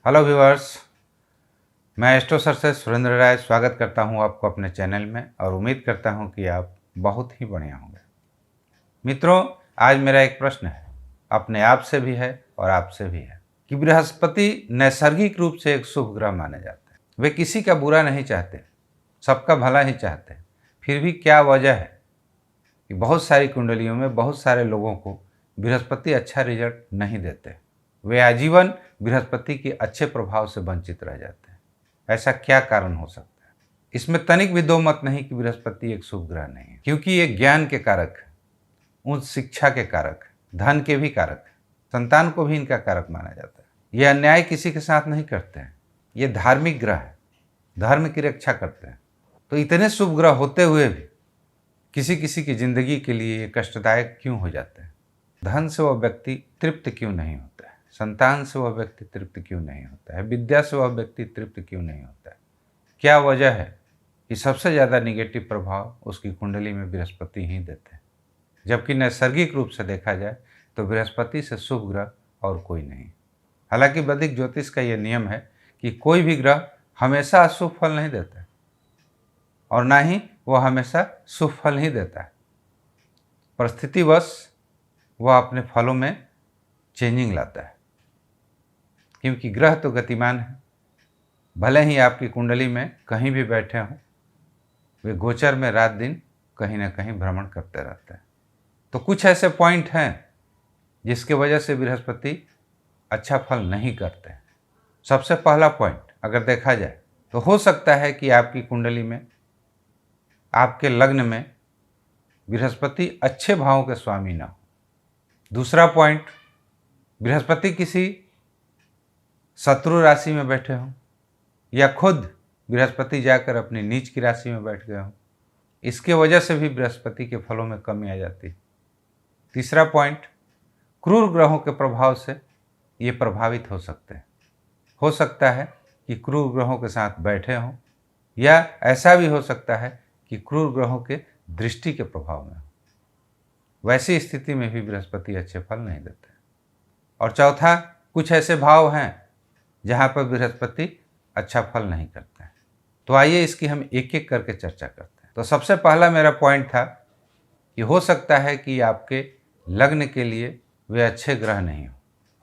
Hello viewers, मैं astro sir से सुरेंद्र राय स्वागत करता हूं आपको अपने चैनल में और उम्मीद करता हूं कि आप बहुत ही बढ़िया होंगे। मित्रों, आज मेरा एक प्रश्न है, अपने आप से भी है और आपसे भी है कि बृहस्पति नैसर्गिक रूप से एक शुभ ग्रह माने जाते हैं। वे किसी का बुरा नहीं चाहते, सबका भला ही चाहते हैं। फिर भी क्या वजह है कि बहुत सारी कुंडलियों में बहुत सारे लोगों को बृहस्पति अच्छा रिजल्ट नहीं देते। वे आजीवन बृहस्पति के अच्छे प्रभाव से वंचित रह जाते हैं। ऐसा क्या कारण हो सकता है? इसमें तनिक भी दो मत नहीं कि बृहस्पति एक शुभ ग्रह नहीं है, क्योंकि ये ज्ञान के कारक है, उच्च शिक्षा के कारक है, धन के भी कारक है, संतान को भी इनका कारक माना जाता है। ये अन्याय किसी के साथ नहीं करते हैं। ये धार्मिक ग्रह है, धर्म की रक्षा करते हैं। तो इतने शुभ ग्रह होते हुए भी किसी किसी की जिंदगी के लिए ये कष्टदायक क्यों हो जाते हैं? धन से वह व्यक्ति तृप्त क्यों नहीं होता है? संतान से वह व्यक्ति तृप्त क्यों नहीं होता है? विद्या से वह व्यक्ति तृप्त क्यों नहीं होता है? क्या वजह है कि सबसे ज़्यादा निगेटिव प्रभाव उसकी कुंडली में बृहस्पति ही देते हैं, जबकि नैसर्गिक रूप से देखा जाए तो बृहस्पति से शुभ ग्रह और कोई नहीं। हालांकि वैदिक ज्योतिष का यह नियम है कि कोई भी ग्रह हमेशा अशुभ फल नहीं देता है और ना ही वह हमेशा शुभ फल ही देता है। परिस्थितिवश वह अपने फलों में चेंजिंग लाता है, क्योंकि ग्रह तो गतिमान है। भले ही आपकी कुंडली में कहीं भी बैठे हों, वे गोचर में रात दिन कहीं ना कहीं भ्रमण करते रहते हैं। तो कुछ ऐसे पॉइंट हैं जिसके वजह से बृहस्पति अच्छा फल नहीं करते हैं। सबसे पहला पॉइंट अगर देखा जाए तो हो सकता है कि आपकी कुंडली में, आपके लग्न में बृहस्पति अच्छे भावों के स्वामी ना हो। दूसरा पॉइंट, बृहस्पति किसी शत्रु राशि में बैठे हों या खुद बृहस्पति जाकर अपनी नीच की राशि में बैठ गए हों। इसके वजह से भी बृहस्पति के फलों में कमी आ जाती है। तीसरा पॉइंट, क्रूर ग्रहों के प्रभाव से ये प्रभावित हो सकते हैं। हो सकता है कि क्रूर ग्रहों के साथ बैठे हों, या ऐसा भी हो सकता है कि क्रूर ग्रहों के दृष्टि के प्रभाव में हो। वैसी स्थिति में भी बृहस्पति अच्छे फल नहीं देते। और चौथा, कुछ ऐसे भाव हैं जहाँ पर बृहस्पति अच्छा फल नहीं करते हैं। तो आइए इसकी हम एक एक करके चर्चा करते हैं। तो सबसे पहला मेरा पॉइंट था कि हो सकता है कि आपके लग्न के लिए वे अच्छे ग्रह नहीं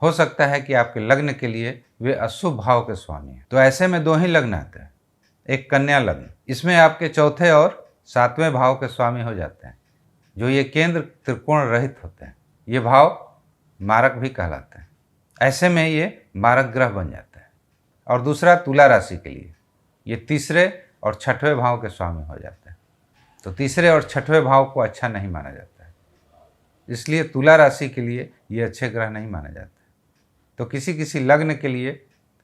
हो सकता है कि आपके लग्न के लिए वे अशुभ भाव के स्वामी हैं। तो ऐसे में दो ही लग्न आते हैं, एक कन्या लग्न, इसमें आपके चौथे और सातवें भाव के स्वामी हो जाते हैं, जो ये केंद्र त्रिकोण रहित होते हैं। ये भाव मारक भी कहलाते हैं। ऐसे में ये मारक ग्रह बन जाता है। और दूसरा, तुला राशि के लिए ये तीसरे और छठवें भाव के स्वामी हो जाते हैं। तो तीसरे और छठवें भाव को अच्छा नहीं माना जाता है, इसलिए तुला राशि के लिए ये अच्छे ग्रह नहीं माने जाते। तो किसी किसी लग्न के लिए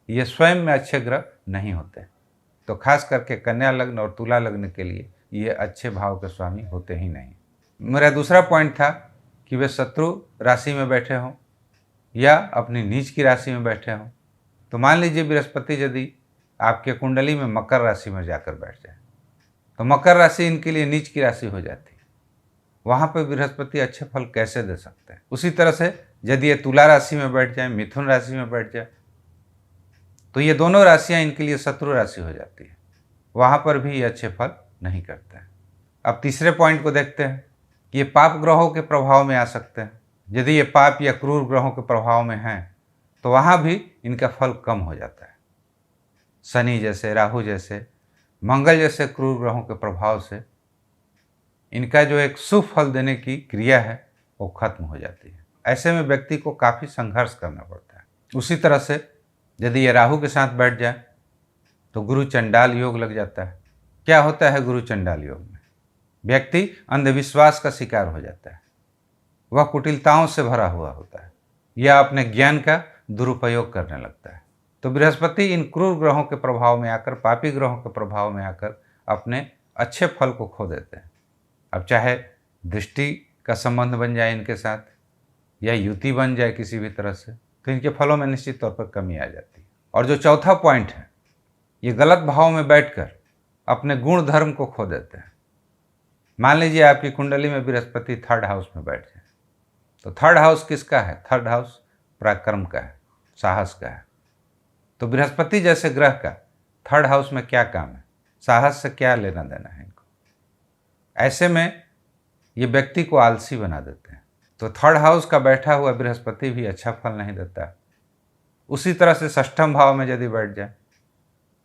ये स्वयं में अच्छे ग्रह नहीं होते। तो खास करके कन्या लग्न और तुला लग्न के लिए ये अच्छे भाव के स्वामी होते ही नहीं। मेरा दूसरा पॉइंट था कि वे शत्रु राशि में बैठे हों या अपनी नीच की राशि में बैठे हों। तो मान लीजिए बृहस्पति यदि आपके कुंडली में मकर राशि में जाकर बैठ जाए, तो मकर राशि इनके लिए नीच की राशि हो जाती है। वहाँ पर बृहस्पति अच्छे फल कैसे दे सकते हैं? उसी तरह से यदि ये तुला राशि में बैठ जाए, मिथुन राशि में बैठ जाए, तो ये दोनों राशियाँ इनके लिए शत्रु राशि हो जाती है। वहाँ पर भी ये अच्छे फल नहीं करते हैं। अब तीसरे पॉइंट को देखते हैं कि ये पाप ग्रहों के प्रभाव में आ सकते हैं। यदि ये पाप या क्रूर ग्रहों के प्रभाव में हैं तो वहाँ भी इनका फल कम हो जाता है। शनि जैसे, राहु जैसे, मंगल जैसे क्रूर ग्रहों के प्रभाव से इनका जो एक शुभ फल देने की क्रिया है वो खत्म हो जाती है। ऐसे में व्यक्ति को काफ़ी संघर्ष करना पड़ता है। उसी तरह से यदि ये राहु के साथ बैठ जाए तो गुरु चंडाल योग लग जाता है। क्या होता है गुरु चंडाल योग में? व्यक्ति अंधविश्वास का शिकार हो जाता है, वह कुटिलताओं से भरा हुआ होता है या अपने ज्ञान का दुरुपयोग करने लगता है। तो बृहस्पति इन क्रूर ग्रहों के प्रभाव में आकर, पापी ग्रहों के प्रभाव में आकर अपने अच्छे फल को खो देते हैं। अब चाहे दृष्टि का संबंध बन जाए इनके साथ या युति बन जाए किसी भी तरह से, तो इनके फलों में निश्चित तौर पर कमी आ जाती है। और जो चौथा पॉइंट है, ये गलत भाव में बैठकर अपने गुण धर्म को खो देते हैं। मान लीजिए आपकी कुंडली में बृहस्पति थर्ड हाउस में बैठ जाए, तो थर्ड हाउस किसका है? थर्ड हाउस पराक्रम का है, साहस का है। तो बृहस्पति जैसे ग्रह का थर्ड हाउस में क्या काम है, साहस से क्या लेना देना है इनको। ऐसे में ये व्यक्ति को आलसी बना देते हैं। तो थर्ड हाउस का बैठा हुआ बृहस्पति भी अच्छा फल नहीं देता। उसी तरह से षष्ठम भाव में यदि बैठ जाए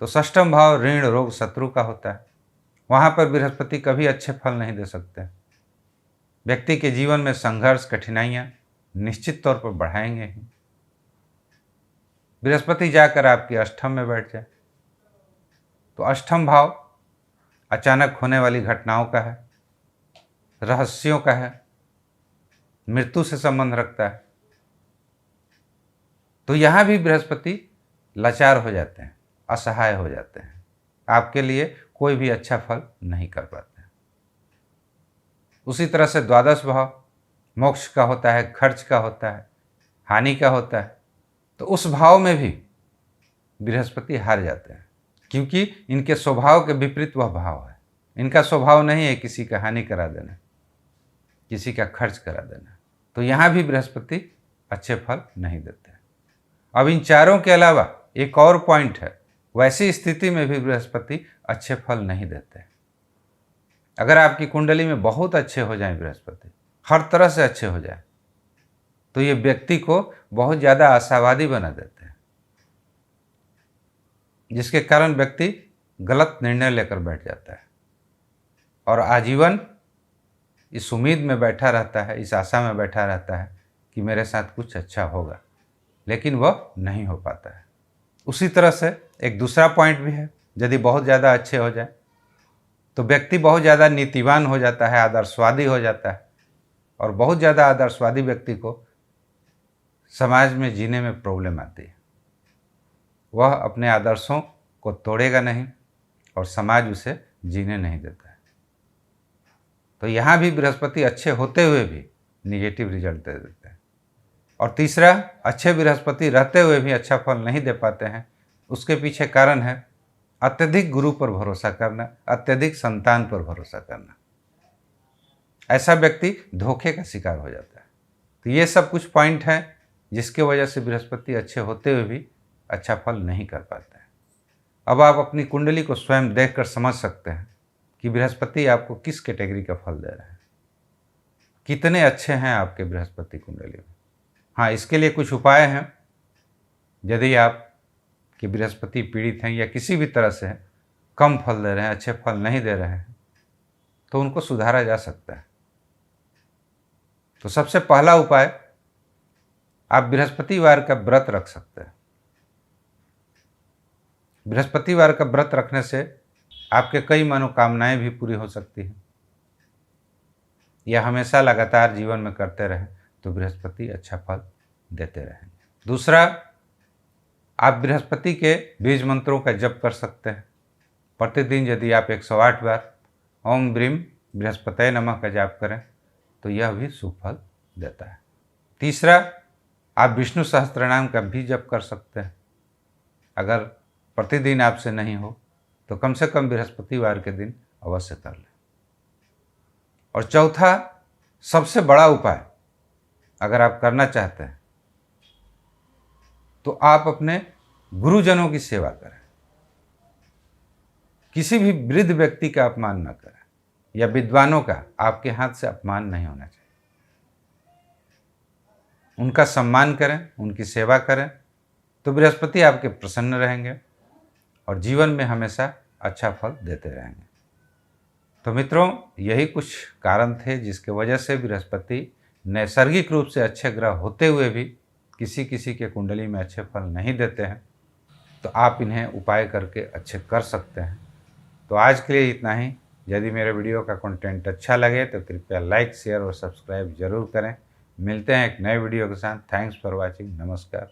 तो षष्ठम भाव ऋण रोग शत्रु का होता है। वहाँ पर बृहस्पति कभी अच्छे फल नहीं दे सकते। व्यक्ति के जीवन में संघर्ष कठिनाइयाँ निश्चित तौर पर बढ़ाएंगे ही। बृहस्पति जाकर आपके अष्टम में बैठ जाए तो अष्टम भाव अचानक होने वाली घटनाओं का है, रहस्यों का है, मृत्यु से संबंध रखता है। तो यहाँ भी बृहस्पति लाचार हो जाते हैं, असहाय हो जाते हैं, आपके लिए कोई भी अच्छा फल नहीं कर पाते हैं। उसी तरह से द्वादश भाव मोक्ष का होता है, खर्च का होता है, हानि का होता है। तो उस भाव में भी बृहस्पति हार जाते हैं, क्योंकि इनके स्वभाव के विपरीत वह भाव है। इनका स्वभाव नहीं है किसी का हानि करा देना, किसी का खर्च करा देना। तो यहाँ भी बृहस्पति अच्छे फल नहीं देते। अब इन चारों के अलावा एक और पॉइंट है, वैसी स्थिति में भी बृहस्पति अच्छे फल नहीं देते। अगर आपकी कुंडली में बहुत अच्छे हो जाएं बृहस्पति, हर तरह से अच्छे हो जाए, तो ये व्यक्ति को बहुत ज़्यादा आशावादी बना देते हैं, जिसके कारण व्यक्ति गलत निर्णय लेकर बैठ जाता है और आजीवन इस उम्मीद में बैठा रहता है, इस आशा में बैठा रहता है कि मेरे साथ कुछ अच्छा होगा, लेकिन वह नहीं हो पाता है। उसी तरह से एक दूसरा पॉइंट भी है, यदि बहुत ज़्यादा अच्छे हो जाए तो व्यक्ति बहुत ज़्यादा नीतिवान हो जाता है, आदर्शवादी हो जाता है। और बहुत ज़्यादा आदर्शवादी व्यक्ति को समाज में जीने में प्रॉब्लम आती है। वह अपने आदर्शों को तोड़ेगा नहीं और समाज उसे जीने नहीं देता है। तो यहाँ भी बृहस्पति अच्छे होते हुए भी निगेटिव रिजल्ट दे देते हैं। और तीसरा, अच्छे बृहस्पति रहते हुए भी अच्छा फल नहीं दे पाते हैं। उसके पीछे कारण है अत्यधिक गुरु पर भरोसा करना, अत्यधिक संतान पर भरोसा करना। ऐसा व्यक्ति धोखे का शिकार हो जाता है। तो ये सब कुछ पॉइंट हैं जिसके वजह से बृहस्पति अच्छे होते हुए भी अच्छा फल नहीं कर पाते हैं। अब आप अपनी कुंडली को स्वयं देखकर समझ सकते हैं कि बृहस्पति आपको किस कैटेगरी का फल दे रहे हैं, कितने अच्छे हैं आपके बृहस्पति कुंडली में। हाँ, इसके लिए कुछ उपाय हैं। यदि आप कि बृहस्पति पीड़ित हैं या किसी भी तरह से कम फल दे रहे हैं, अच्छे फल नहीं दे रहे हैं, तो उनको सुधारा जा सकता है। तो सबसे पहला उपाय, आप बृहस्पतिवार का व्रत रख सकते हैं। बृहस्पतिवार का व्रत रखने से आपके कई मनोकामनाएं भी पूरी हो सकती हैं। यह हमेशा लगातार जीवन में करते रहें तो बृहस्पति अच्छा फल देते रहेंगे। दूसरा, आप बृहस्पति के बीज मंत्रों का जप कर सकते हैं। प्रतिदिन यदि आप 108 बार ओम ब्रीम बृहस्पतये नमः का जाप करें तो यह भी शुभ फल देता है। तीसरा, आप विष्णु सहस्त्रनाम का भी जप कर सकते हैं। अगर प्रतिदिन आपसे नहीं हो तो कम से कम बृहस्पतिवार के दिन अवश्य कर लें। और चौथा, सबसे बड़ा उपाय अगर आप करना चाहते हैं तो आप अपने गुरुजनों की सेवा करें। किसी भी वृद्ध व्यक्ति का अपमान न करें या विद्वानों का आपके हाथ से अपमान नहीं होना चाहिए। उनका सम्मान करें, उनकी सेवा करें, तो बृहस्पति आपके प्रसन्न रहेंगे और जीवन में हमेशा अच्छा फल देते रहेंगे। तो मित्रों, यही कुछ कारण थे जिसके वजह से बृहस्पति नैसर्गिक रूप से अच्छे ग्रह होते हुए भी किसी किसी के कुंडली में अच्छे फल नहीं देते हैं। तो आप इन्हें उपाय करके अच्छे कर सकते हैं। तो आज के लिए इतना ही। यदि मेरे वीडियो का कंटेंट अच्छा लगे तो कृपया लाइक, शेयर और सब्सक्राइब जरूर करें। मिलते हैं एक नए वीडियो के साथ। Thanks for watching. नमस्कार।